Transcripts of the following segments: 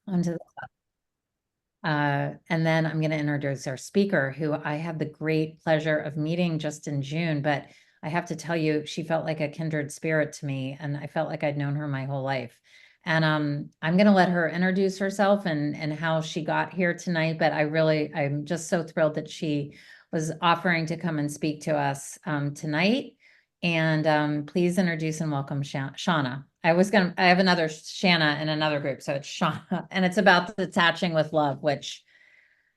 onto the and then I'm going to introduce our speaker, who I had the great pleasure of meeting just in June. But I have to tell you, she felt like a kindred spirit to me, and I felt like I'd known her my whole life. And I'm going to let her introduce herself and how she got here tonight. But I'm just so thrilled that she was offering to come and speak to us tonight. And please introduce and welcome Shauna. I have another Shanna in another group, so it's Shauna, and it's about detaching with love, which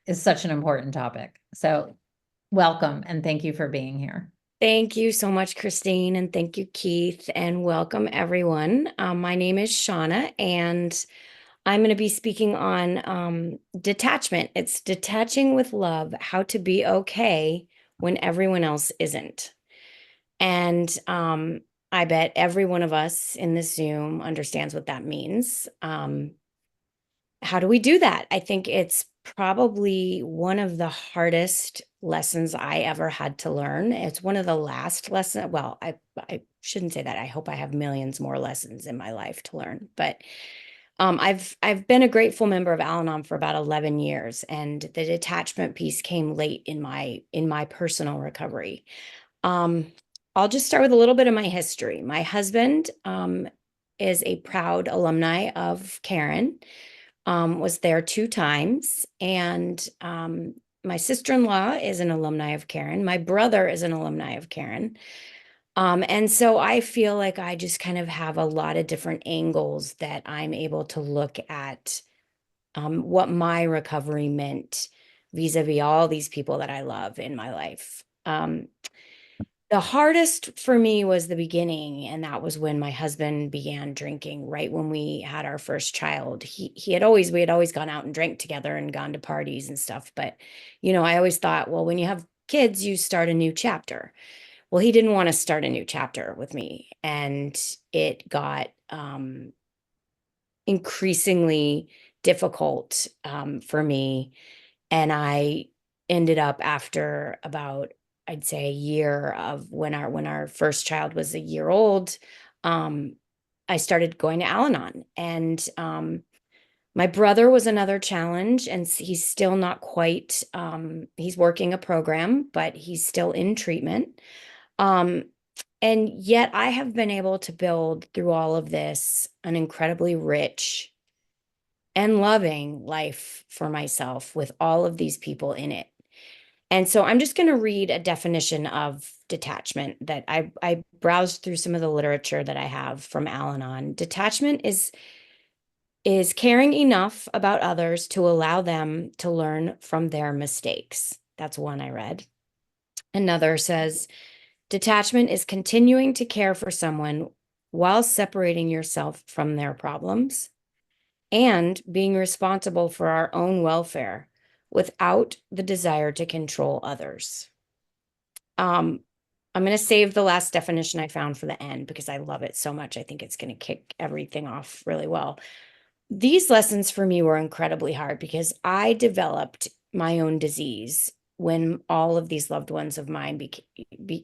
is such an important topic. So welcome and thank you for being here. Thank you so much, Christine, and thank you, Keith, and welcome everyone. My name is Shauna, and I'm going to be speaking on detachment. It's detaching with love, how to be okay when everyone else isn't. And I bet every one of us in this Zoom understands what that means. How do we do that? I think it's probably one of the hardest lessons I ever had to learn. It's one of the last lessons. Well, I shouldn't say that. I hope I have millions more lessons in my life to learn. But I've been a grateful member of Al-Anon for about 11 years, and the detachment piece came late in my personal recovery. Um, I'll just start with a little bit of my history. My husband is a proud alumni of Karen, was there 2 times. And my sister-in-law is an alumni of Karen. My brother is an alumni of Karen. And so I feel like I just kind of have a lot of different angles that I'm able to look at what my recovery meant vis-a-vis all these people that I love in my life. The hardest for me was the beginning, and that was when my husband began drinking right when we had our first child. We had always gone out and drank together and gone to parties and stuff. But, I always thought, well, when you have kids, you start a new chapter. Well, he didn't want to start a new chapter with me, and it got increasingly difficult for me. And I ended up, after about, I'd say, a year of when our first child was a year old, I started going to Al-Anon. And my brother was another challenge, and he's still not quite, he's working a program, but he's still in treatment. Um, and yet I have been able to build through all of this an incredibly rich and loving life for myself with all of these people in it. And so I'm just going to read a definition of detachment that I browsed through some of the literature that I have from Al-Anon. Detachment is caring enough about others to allow them to learn from their mistakes. That's one I read. Another says, detachment is continuing to care for someone while separating yourself from their problems and being responsible for our own welfare without the desire to control others. Um, I'm going to save the last definition I found for the end because I love it so much. I think it's going to kick everything off really well. These lessons for me were incredibly hard because I developed my own disease when all of these loved ones of mine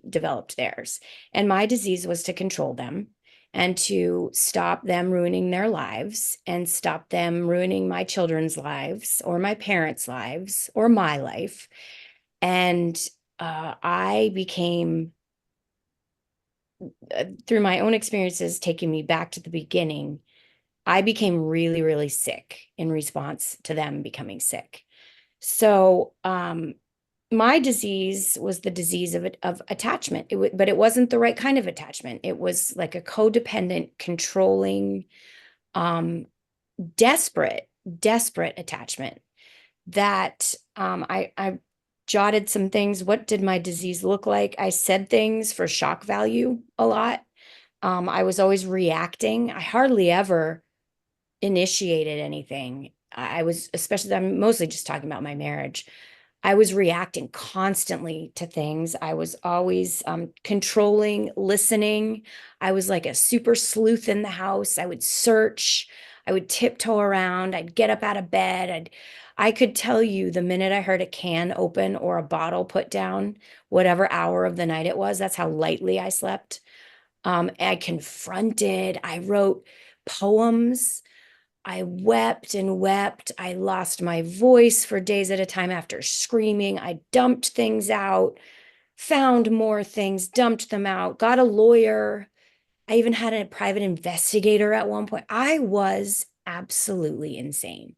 developed theirs. And my disease was to control them and to stop them ruining their lives and stop them ruining my children's lives or my parents' lives or my life. And I became, through my own experiences, taking me back to the beginning, I became really, really sick in response to them becoming sick. So, my disease was the disease of attachment, but it wasn't the right kind of attachment. It was like a codependent, controlling, um, desperate attachment that I jotted some things. What did my disease look like? I said things for shock value a lot. I was always reacting. I hardly ever initiated anything. I was, especially, I'm mostly just talking about my marriage. I was reacting constantly to things. I was always controlling, listening. I was like a super sleuth in the house. I would search, I would tiptoe around, I'd get up out of bed. I could tell you the minute I heard a can open or a bottle put down, whatever hour of the night it was, that's how lightly I slept. I confronted, I wrote poems. I wept and wept. I lost my voice for days at a time after screaming. I dumped things out, found more things, dumped them out, got a lawyer. I even had a private investigator at one point. I was absolutely insane.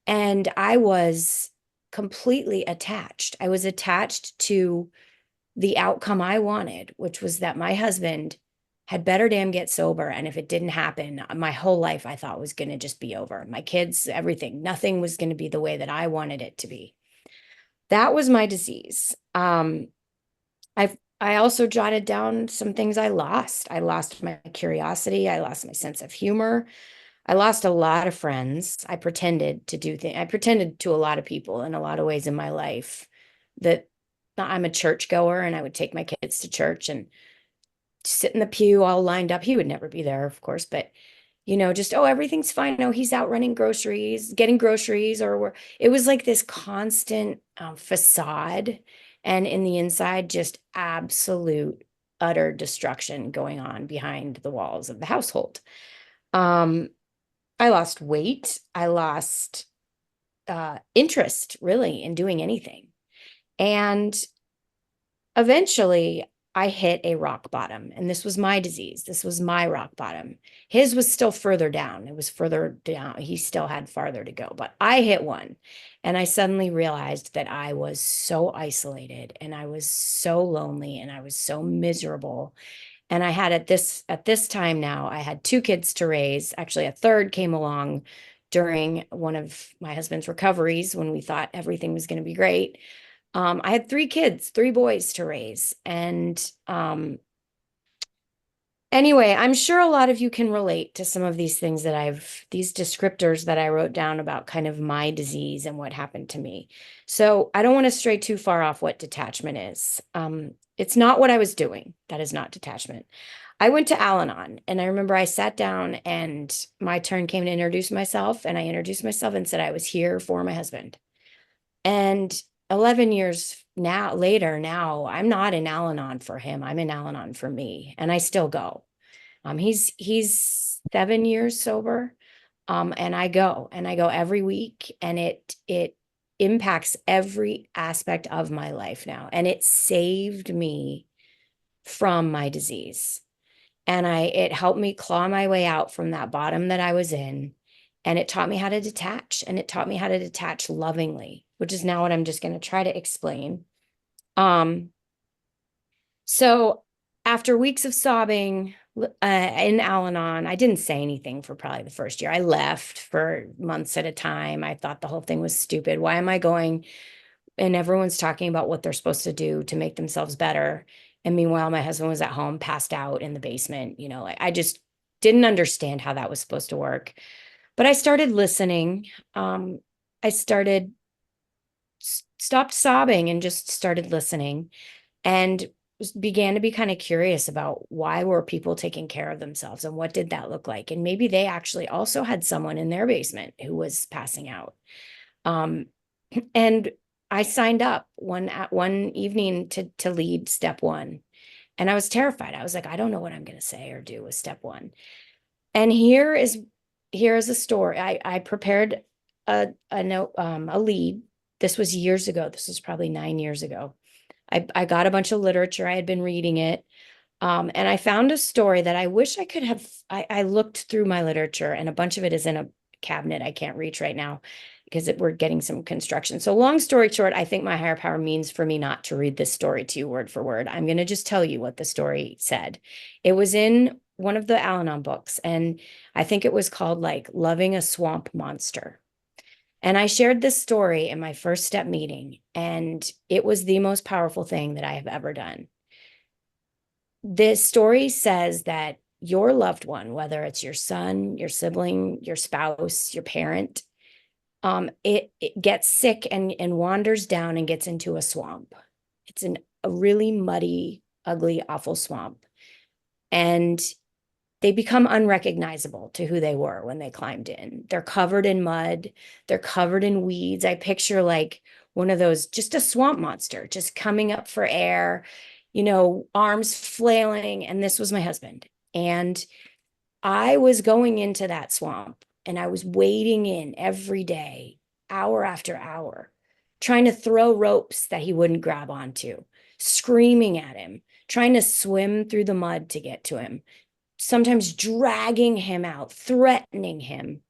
And I was completely attached. I was attached to the outcome I wanted, which was that my husband had better damn get sober. And if it didn't happen, my whole life I thought was going to just be over. My kids, everything, nothing was going to be the way that I wanted it to be. That was my disease. I also jotted down some things I lost. I lost my curiosity. I lost my sense of humor. I lost a lot of friends. I pretended to do things. I pretended to a lot of people in a lot of ways in my life that I'm a churchgoer and I would take my kids to church and sit in the pew all lined up. He would never be there, of course, but just, oh, everything's fine. No, he's out running groceries, getting groceries, it was like this constant facade. And in the inside, just absolute, utter destruction going on behind the walls of the household. Um, I lost weight. I lost interest really in doing anything. And eventually I hit a rock bottom, and this was my disease. This was my rock bottom. His was still further down. It was further down. He still had farther to go, but I hit one, and I suddenly realized that I was so isolated and I was so lonely and I was so miserable. And I had at this time now, I had two kids to raise. Actually, a third came along during one of my husband's recoveries when we thought everything was going to be great. I had three kids, three boys to raise. And anyway, I'm sure a lot of you can relate to some of these things these descriptors that I wrote down about kind of my disease and what happened to me. So I don't want to stray too far off what detachment is. It's not what I was doing. That is not detachment. I went to Al-Anon, and I remember I sat down and my turn came to introduce myself, and I introduced myself and said I was here for my husband. And 11 years later, now I'm not in Al-Anon for him. I'm in Al-Anon for me, and I still go. He's 7 years sober, and I go every week, and it impacts every aspect of my life now, and it saved me from my disease, and it helped me claw my way out from that bottom that I was in. And it taught me how to detach, and it taught me how to detach lovingly, which is now what I'm just going to try to explain. Um, so after weeks of sobbing in Al-Anon, I didn't say anything for probably the first year. I left for months at a time. I thought the whole thing was stupid. Why am I going? And everyone's talking about what they're supposed to do to make themselves better. And meanwhile, my husband was at home, passed out in the basement. Like I just didn't understand how that was supposed to work. But I started listening. I stopped sobbing and just started listening, and began to be kind of curious about why were people taking care of themselves and what did that look like? And maybe they actually also had someone in their basement who was passing out. Um, and I signed up one evening to lead step one. And I was terrified. I was like, I don't know what I'm going to say or do with step one. And here is a story. I prepared a note, a lead. This was years ago. This was probably 9 years ago. I got a bunch of literature. I had been reading it. And I found a story that I wish I could have. I looked through my literature, and a bunch of it is in a cabinet I can't reach right now because we're getting some construction. So long story short, I think my higher power means for me not to read this story to you word for word. I'm going to just tell you what the story said. It was in one of the Al-Anon books, and I think it was called like Loving a Swamp Monster. And I shared this story in my first step meeting, and it was the most powerful thing that I have ever done. This story says that your loved one, whether it's your son, your sibling, your spouse, your parent, it gets sick and wanders down and gets into a swamp. It's a really muddy, ugly, awful swamp. And they become unrecognizable to who they were when they climbed in. They're covered in mud. They're covered in weeds. I picture like one of those, just a swamp monster, just coming up for air, arms flailing. And this was my husband. And I was going into that swamp And I was wading in every day, hour after hour, trying to throw ropes that he wouldn't grab onto, screaming at him, trying to swim through the mud to get to him, sometimes dragging him out, threatening him.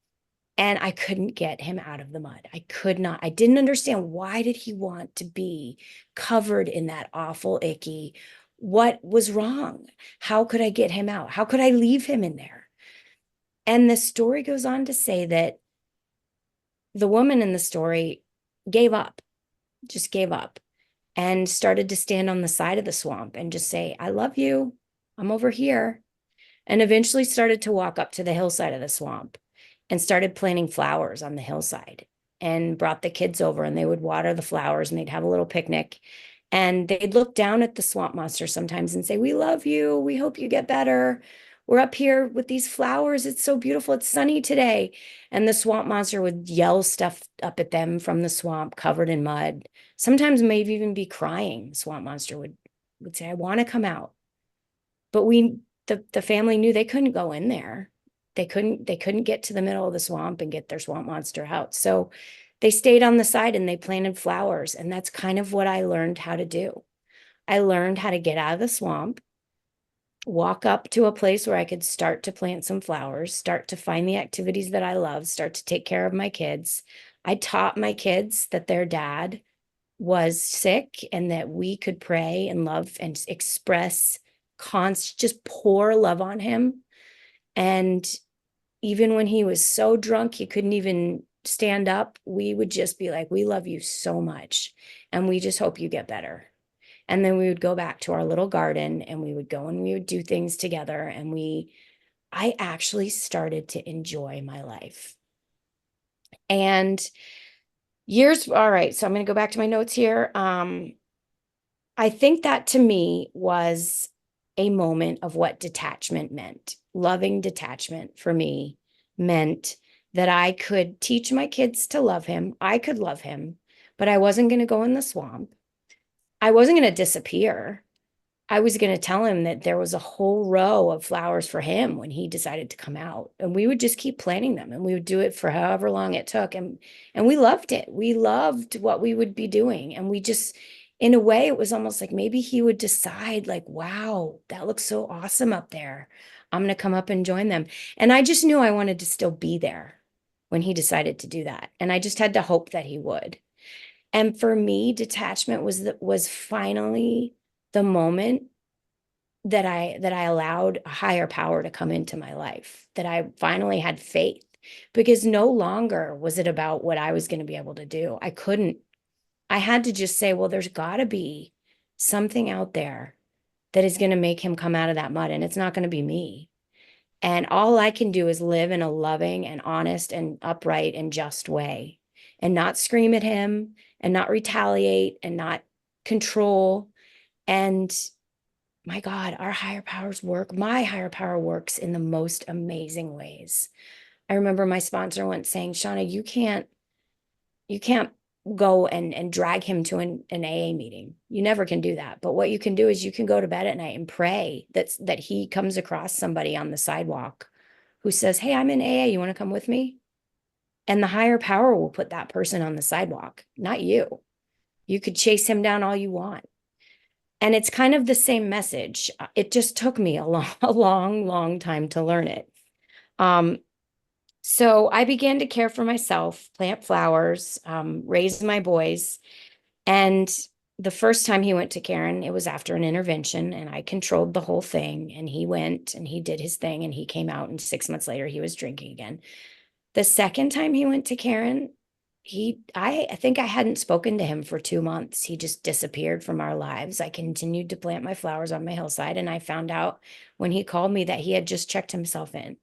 And I couldn't get him out of the mud. I could not. I didn't understand, why did he want to be covered in that awful, icky? What was wrong? How could I get him out? How could I leave him in there? And the story goes on to say that the woman in the story gave up, just gave up, and started to stand on the side of the swamp and just say, I love you. I'm over here. And eventually started to walk up to the hillside of the swamp and started planting flowers on the hillside and brought the kids over, and they would water the flowers and they'd have a little picnic. And they'd look down at the swamp monster sometimes and say, we love you. We hope you get better. We're up here with these flowers. It's so beautiful. It's sunny today. And the swamp monster would yell stuff up at them from the swamp covered in mud. Sometimes maybe even be crying. The swamp monster would say, I want to come out. But the family knew they couldn't go in there. They couldn't get to the middle of the swamp and get their swamp monster out. So they stayed on the side and they planted flowers. And that's kind of what I learned how to do. I learned how to get out of the swamp, walk up to a place where I could start to plant some flowers, start to find the activities that I love, start to take care of my kids. I taught my kids that their dad was sick and that we could pray and love and express just pour love on him. And even when he was so drunk he couldn't even stand up, we would just be like, we love you so much and we just hope you get better. And then we would go back to our little garden and we would go and we would do things together. And I actually started to enjoy my life. And all right, so I'm going to go back to my notes here. I think that to me was a moment of what detachment meant. Loving detachment for me meant that I could teach my kids to love him. I could love him, but I wasn't going to go in the swamp. I wasn't going to disappear. I was going to tell him that there was a whole row of flowers for him when he decided to come out. And we would just keep planting them and we would do it for however long it took. And we loved it. We loved what we would be doing. And we just, in a way, it was almost like maybe he would decide, like, wow, that looks so awesome up there. I'm going to come up and join them. And I just knew I wanted to still be there when he decided to do that. And I just had to hope that he would. And for me, detachment was finally the moment that I allowed a higher power to come into my life, that I finally had faith, because no longer was it about what I was going to be able to do. I had to just say, well, there's got to be something out there that is going to make him come out of that mud, and it's not going to be me. And all I can do is live in a loving and honest and upright and just way, and not scream at him and not retaliate and not control. And my God, our higher powers work. My higher power works in the most amazing ways. I remember my sponsor once saying, Shauna, you can't go and drag him to an AA meeting. You never can do that. But what you can do is you can go to bed at night and pray that he comes across somebody on the sidewalk who says, hey, I'm in AA. You want to come with me? And the higher power will put that person on the sidewalk, not you. You could chase him down all you want. And it's kind of the same message. It just took me a long, long time to learn it. Um, so I began to care for myself, plant flowers, raise my boys. And the first time he went to Karen, it was after an intervention, and I controlled the whole thing. And he went and he did his thing, and he came out, and 6 months later, he was drinking again. The second time he went to Karen, I think I hadn't spoken to him for 2 months. He just disappeared from our lives. I continued to plant my flowers on my hillside, and I found out when he called me that he had just checked himself in.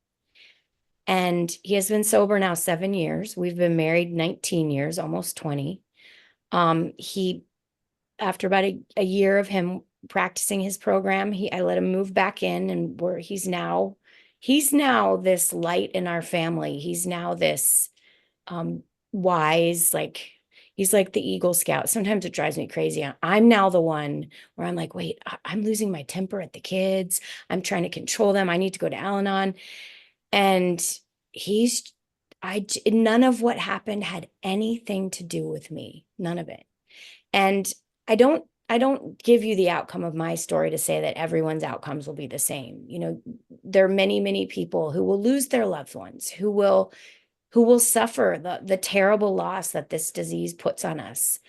And he has been sober now 7 years. We've been married 19 years, almost 20. He, after about a year of him practicing his program, I let him move back in, and he's now this light in our family. He's now this wise, like he's like the Eagle Scout. Sometimes it drives me crazy. I'm now the one where I'm like, wait, I'm losing my temper at the kids. I'm trying to control them. I need to go to Al-Anon. And he's none of what happened had anything to do with me, none of it. And I don't give you the outcome of my story to say that everyone's outcomes will be the same. There are many, many people who will lose their loved ones, who will suffer the terrible loss that this disease puts on us.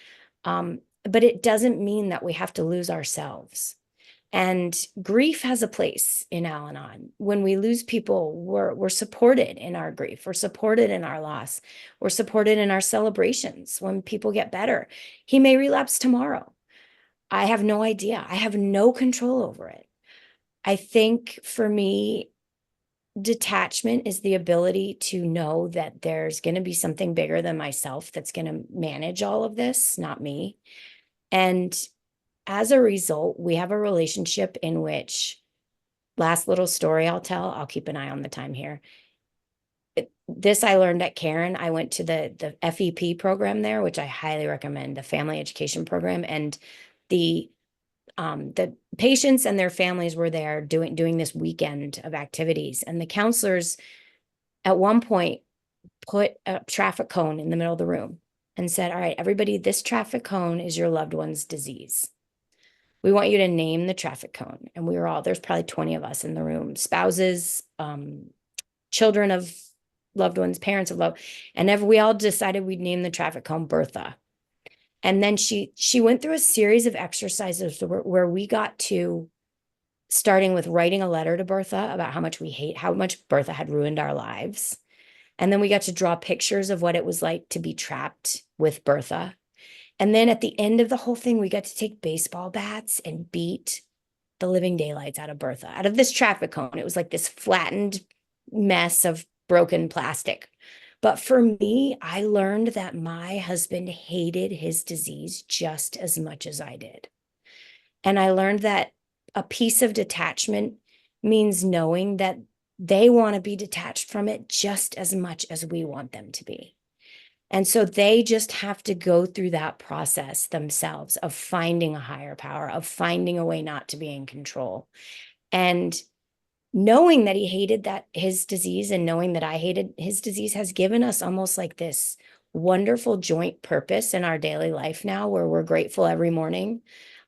But it doesn't mean that we have to lose ourselves. And grief has a place in Al Anon. When we lose people, we're supported in our grief. We're supported in our loss. We're supported in our celebrations when people get better. He may relapse tomorrow. I have no idea. I have no control over it. I think for me, detachment is the ability to know that there's going to be something bigger than myself that's going to manage all of this, not me. And as a result, we have a relationship in which, last little story I'll tell, I'll keep an eye on the time here. This I learned at Karen. I went to the FEP program there, which I highly recommend, the family education program. And the patients and their families were there doing this weekend of activities. And the counselors at one point put a traffic cone in the middle of the room and said, all right, everybody, this traffic cone is your loved one's disease. We want you to name the traffic cone. And we were all, there's probably 20 of us in the room, spouses, children of loved ones, parents of loved, and we all decided we'd name the traffic cone Bertha. And then she went through a series of exercises where we got to, starting with writing a letter to Bertha about how much Bertha had ruined our lives. And then we got to draw pictures of what it was like to be trapped with Bertha. And then at the end of the whole thing, we got to take baseball bats and beat the living daylights out of Bertha, out of this traffic cone. It was like this flattened mess of broken plastic. But for me, I learned that my husband hated his disease just as much as I did. And I learned that a piece of detachment means knowing that they want to be detached from it just as much as we want them to be. And so they just have to go through that process themselves of finding a higher power, of finding a way not to be in control. And knowing that he hated his disease and knowing that I hated his disease has given us almost like this wonderful joint purpose in our daily life now, where we're grateful every morning.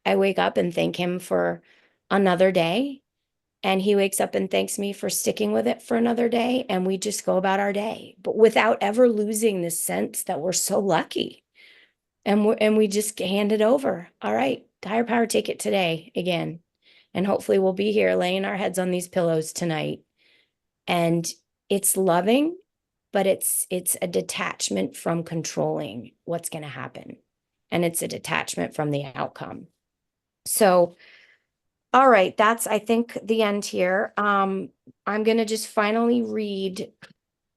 I wake up and thank him for another day, and he wakes up and thanks me for sticking with it for another day. And we just go about our day, but without ever losing this sense that we're so lucky. And we just hand it over. All right, higher power, take it today again. And hopefully we'll be here laying our heads on these pillows tonight. And it's loving, but it's a detachment from controlling what's going to happen. And it's a detachment from the outcome. So, all right, that's, I think, the end here. I'm going to just finally read.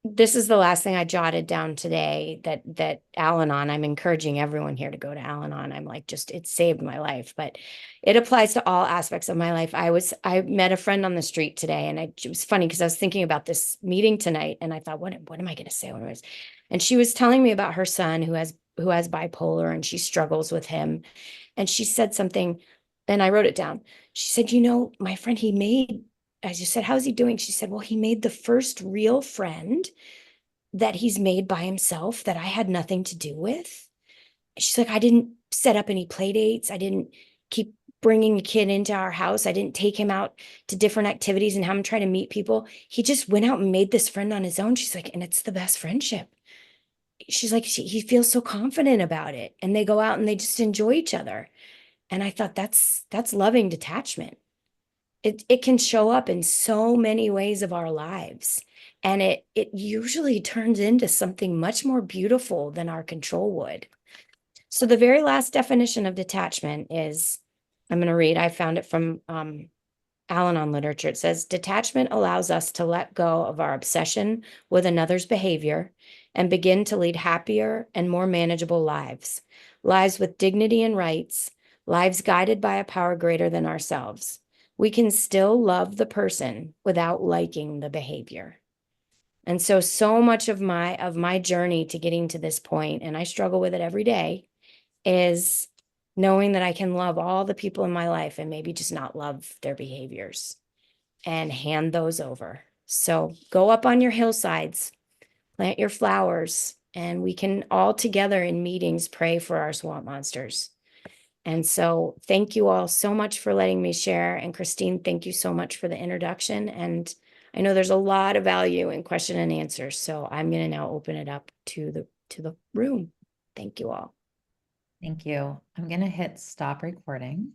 This is the last thing I jotted down today, that Al-Anon, I'm encouraging everyone here to go to Al-Anon. I'm like, it saved my life, but it applies to all aspects of my life. I met a friend on the street today, and it was funny because I was thinking about this meeting tonight, and I thought, what am I going to say? And she was telling me about her son who has bipolar, and she struggles with him. And she said something, and I wrote it down. She said, my friend, I just said, how's he doing? She said, well, he made the first real friend that he's made by himself that I had nothing to do with. She's like, I didn't set up any play dates. I didn't keep bringing a kid into our house. I didn't take him out to different activities and have him try to meet people. He just went out and made this friend on his own. She's like, and it's the best friendship. She's like, he feels so confident about it. And they go out and they just enjoy each other. And I thought that's loving detachment. It can show up in so many ways of our lives. And it usually turns into something much more beautiful than our control would. So the very last definition of detachment is, I'm going to read, I found it from Al-Anon literature. It says, detachment allows us to let go of our obsession with another's behavior and begin to lead happier and more manageable lives with dignity and rights, lives guided by a power greater than ourselves. We can still love the person without liking the behavior. And so much of my journey to getting to this point, and I struggle with it every day, is knowing that I can love all the people in my life and maybe just not love their behaviors and hand those over. So go up on your hillsides, plant your flowers, and we can all together in meetings pray for our swamp monsters. And so, thank you all so much for letting me share. And Christine, thank you so much for the introduction. And I know there's a lot of value in question and answers. So I'm going to now open it up to the room. Thank you all. Thank you. I'm gonna hit stop recording.